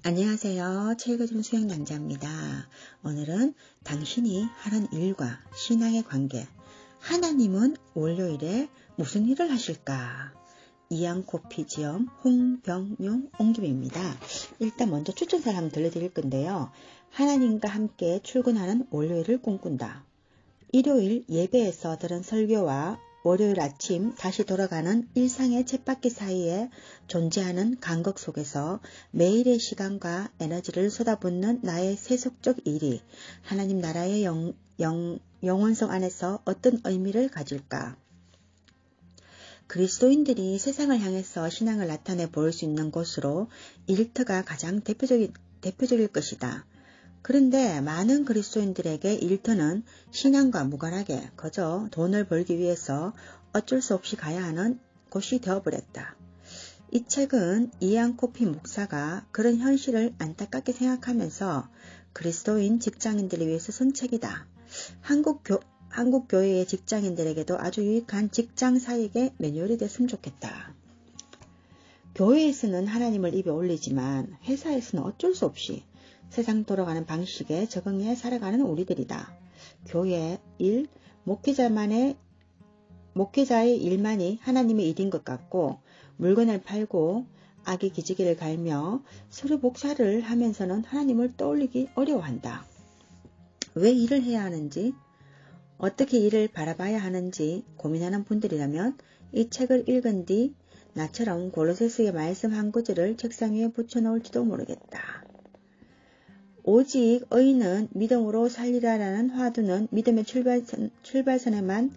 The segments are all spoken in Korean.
안녕하세요. 책 읽어주는 수영남자입니다. 오늘은 당신이 하는 일과 신앙의 관계, 하나님은 월요일에 무슨 일을 하실까? 이양코피지엄 홍병용 옹김입니다. 일단 먼저 추천사를 한번 들려드릴 건데요. 하나님과 함께 출근하는 월요일을 꿈꾼다. 일요일 예배에서 들은 설교와 월요일 아침 다시 돌아가는 일상의 쳇바퀴 사이에 존재하는 간극 속에서 매일의 시간과 에너지를 쏟아붓는 나의 세속적 일이 하나님 나라의 영원성 안에서 어떤 의미를 가질까? 그리스도인들이 세상을 향해서 신앙을 나타내 보일 수 있는 곳으로 일터가 가장 대표적일 것이다. 그런데 많은 그리스도인들에게 일터는 신앙과 무관하게 그저 돈을 벌기 위해서 어쩔 수 없이 가야 하는 곳이 되어버렸다. 이 책은 이양코피 목사가 그런 현실을 안타깝게 생각하면서 그리스도인 직장인들을 위해서 쓴 책이다. 한국 교회의 직장인들에게도 아주 유익한 직장 사역의 매뉴얼이 됐으면 좋겠다. 교회에서는 하나님을 입에 올리지만 회사에서는 어쩔 수 없이 세상 돌아가는 방식에 적응해 살아가는 우리들이다. 교회 일, 목회자의 일만이 하나님의 일인 것 같고 물건을 팔고 악의 기지개를 갈며 서로 복사를 하면서는 하나님을 떠올리기 어려워한다. 왜 일을 해야 하는지, 어떻게 일을 바라봐야 하는지 고민하는 분들이라면 이 책을 읽은 뒤 나처럼 골로새서의 말씀 한 구절을 책상 위에 붙여놓을지도 모르겠다. 오직 의인은 믿음으로 살리라라는 화두는 믿음의 출발선에만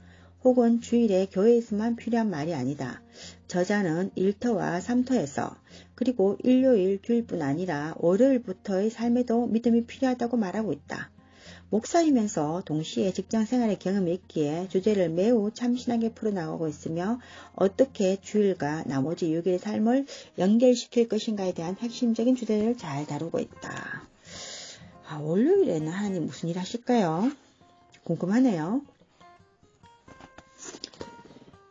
혹은 주일에 교회에서만 필요한 말이 아니다. 저자는 1터와 3터에서 그리고 일요일 주일뿐 아니라 월요일부터의 삶에도 믿음이 필요하다고 말하고 있다. 목사이면서 동시에 직장생활의 경험이 있기에 주제를 매우 참신하게 풀어나가고 있으며 어떻게 주일과 나머지 6일의 삶을 연결시킬 것인가에 대한 핵심적인 주제를 잘 다루고 있다. 월요일에는 하나님 무슨 일 하실까요? 궁금하네요.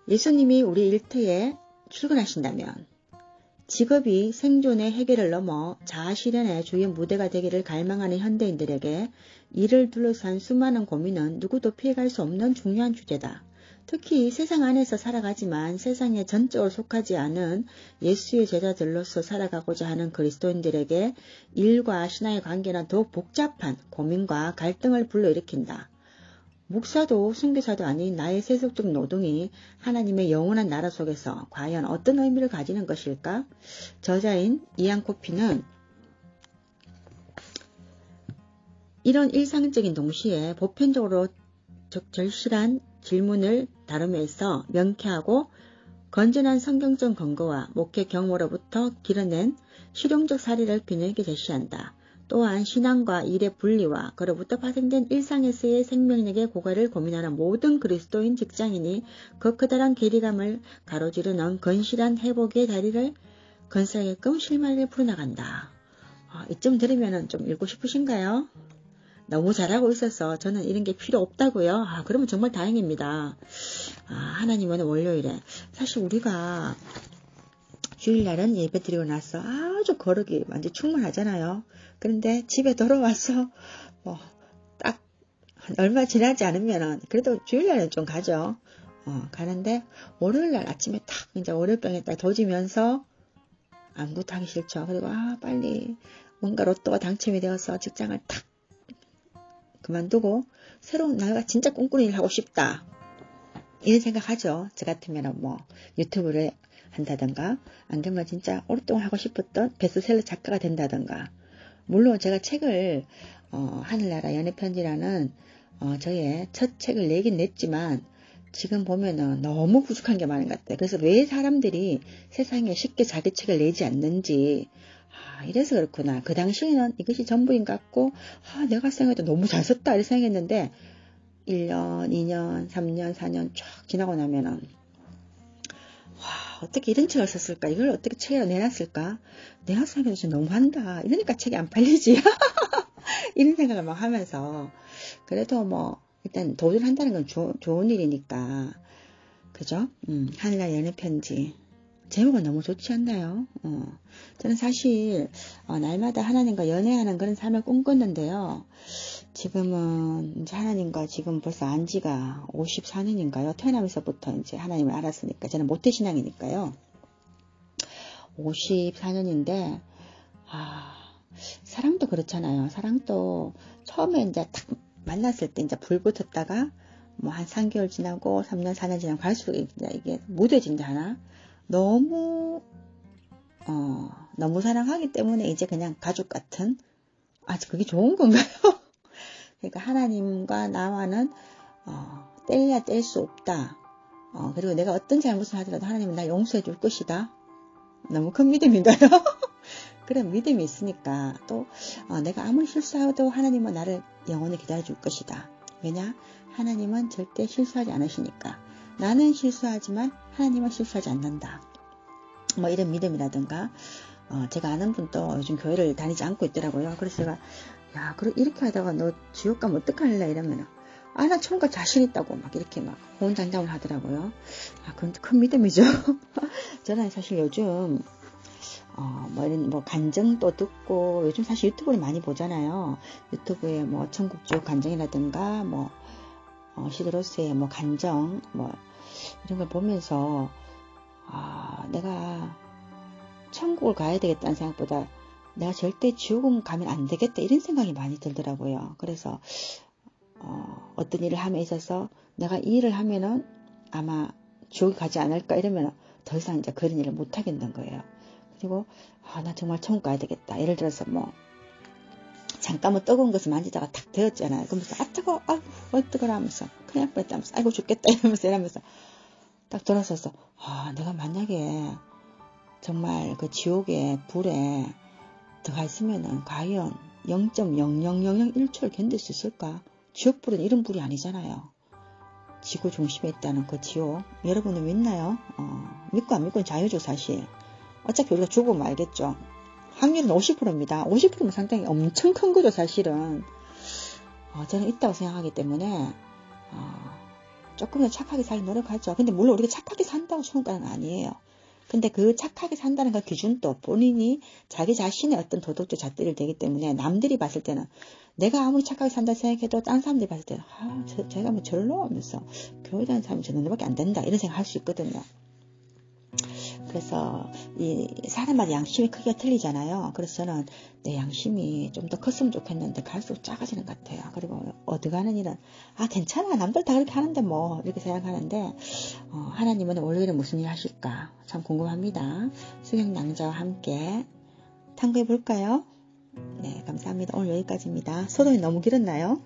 예수님이 우리 일터에 출근하신다면 직업이 생존의 해결을 넘어 자아실현의 주요 무대가 되기를 갈망하는 현대인들에게 이를 둘러싼 수많은 고민은 누구도 피해갈 수 없는 중요한 주제다. 특히 세상 안에서 살아가지만 세상에 전적으로 속하지 않은 예수의 제자들로서 살아가고자 하는 그리스도인들에게 일과 신앙의 관계는 더욱 복잡한 고민과 갈등을 불러일으킨다. 목사도 선교사도 아닌 나의 세속적 노동이 하나님의 영원한 나라 속에서 과연 어떤 의미를 가지는 것일까? 저자인 이양코피는 이런 일상적인 동시에 보편적으로 절실한 질문을 다루면서 명쾌하고 건전한 성경적 근거와 목회 경험으로부터 길어낸 실용적 사례를 균형있게 제시한다. 또한 신앙과 일의 분리와 그로부터 파생된 일상에서의 생명력의 고갈을 고민하는 모든 그리스도인 직장인이 그 커다란 괴리감을 가로지르는 건실한 회복의 다리를 건설하게끔 실마리를 풀어나간다. 이쯤 들으면 좀 읽고 싶으신가요? 너무 잘하고 있어서 저는 이런 게 필요 없다고요. 그러면 정말 다행입니다. 하나님은 월요일에 사실 우리가 주일날은 예배 드리고 나서 아주 거룩이 완전 충만하잖아요. 그런데 집에 돌아와서 딱 얼마 지나지 않으면은 그래도 주일날은 좀 가죠. 가는데 월요일날 아침에 탁 이제 월요병에 딱 도지면서 아무것도 하기 싫죠. 그리고 빨리 뭔가 로또가 당첨이 되어서 직장을 탁 그만두고 새로운 나가 진짜 꿈꾸는 일을 하고 싶다. 이런 생각하죠. 저 같으면 유튜브를 한다던가 안 그러면 진짜 오랫동안 하고 싶었던 베스트셀러 작가가 된다던가. 물론 제가 책을 하늘나라 연애편지라는 저의 첫 책을 내긴 냈지만 지금 보면은 너무 부족한 게 많은 것 같아요. 그래서 왜 사람들이 세상에 쉽게 자기 책을 내지 않는지 이래서 그렇구나. 그 당시에는 이것이 전부인 것 같고 내가 생각해도 너무 잘 썼다 이렇게 생각했는데 1년, 2년, 3년, 4년 쫙 지나고 나면은 어떻게 이런 책을 썼을까? 이걸 어떻게 책으로 내놨을까? 내가 생각해도 진짜 너무한다. 이러니까 책이 안 팔리지. 이런 생각을 막 하면서 그래도 일단 도전한다는 건 좋은 일이니까 그죠? 하늘나라 연애편지 제목은 너무 좋지 않나요? 저는 사실 날마다 하나님과 연애하는 그런 삶을 꿈꿨는데요. 지금은 이제 하나님과 지금 벌써 안 지가 54년인가요? 태어나면서부터 이제 하나님을 알았으니까 저는 모태신앙이니까요. 54년인데 사랑도 그렇잖아요. 사랑도 처음에 이제 딱 만났을 때 이제 불 붙었다가 뭐 한 3개월 지나고 3년 4년 지나고 갈수록 이게 무뎌진다 하나? 너무 사랑하기 때문에 이제 그냥 가족 같은 그게 좋은 건가요? 그러니까 하나님과 나와는 뗄래야 뗄 수 없다. 그리고 내가 어떤 잘못을 하더라도 하나님은 날 용서해 줄 것이다. 너무 큰 믿음인가요? 그런 믿음이 있으니까 또 내가 아무리 실수해도 하나님은 나를 영원히 기다려 줄 것이다. 왜냐? 하나님은 절대 실수하지 않으시니까. 나는 실수하지만 하나님은 실수하지 않는다. 뭐 이런 믿음이라든가 제가 아는 분도 요즘 교회를 다니지 않고 있더라고요. 그래서 제가 이렇게 하다가 너 지옥 가면 어떡할래? 이러면 나 천국 자신 있다고 막 이렇게 막 호언장담을 하더라고요. 그건 큰 믿음이죠. 저는 사실 요즘 이런 간증도 듣고 요즘 사실 유튜브를 많이 보잖아요. 유튜브에 뭐 천국 지옥 간증이라든가 시드로스의 간정 이런 걸 보면서 내가 천국을 가야 되겠다는 생각보다 내가 절대 지옥은 가면 안 되겠다 이런 생각이 많이 들더라고요. 그래서 어떤 일을 함에 있어서 내가 이 일을 하면은 아마 지옥에 가지 않을까 이러면 더 이상 이제 그런 일을 못 하겠는 거예요. 그리고 나 정말 천국 가야 되겠다. 예를 들어서 잠깐 뜨거운 것을 만지다가 탁 데웠잖아요. 그러면서 뜨거워 뜨거워 하면서 큰일 날 뻔했다 하면서 아이고 죽겠다 이러면서 딱 돌아서서 내가 만약에 정말 그 지옥의 불에 들어가 있으면은 과연 0.00001초를 견딜 수 있을까? 지옥불은 이런 불이 아니잖아요. 지구 중심에 있다는 그 지옥. 여러분은 믿나요? 믿고 안 믿고는 자유죠, 사실. 어차피 우리가 죽으면 알겠죠. 확률은 50%입니다. 50%면 상당히 엄청 큰 거죠, 사실은. 저는 있다고 생각하기 때문에 조금 더 착하게 살 노력하죠. 근데 물론 우리가 착하게 산다고 천국 가는 건 아니에요. 근데 그 착하게 산다는 그 기준도 본인이 자기 자신의 어떤 도덕적 잣대를 되기 때문에 남들이 봤을 때는 내가 아무리 착하게 산다 생각해도 딴 사람들이 봤을 때는 제가 뭐 절로 하면서 교회 다니는 사람이 저 정도밖에 안 된다 이런 생각 할 수 있거든요. 그래서 이 사람마다 양심의 크기가 틀리잖아요. 그래서 저는 내 양심이 좀 더 컸으면 좋겠는데 갈수록 작아지는 것 같아요. 그리고 어디 가는 일은 괜찮아 남들 다 그렇게 하는데 뭐 이렇게 생각하는데 하나님은 월요일에 무슨 일 하실까 참 궁금합니다. 수경낭자와 함께 탐구해 볼까요? 네, 감사합니다. 오늘 여기까지입니다. 소동이 너무 길었나요?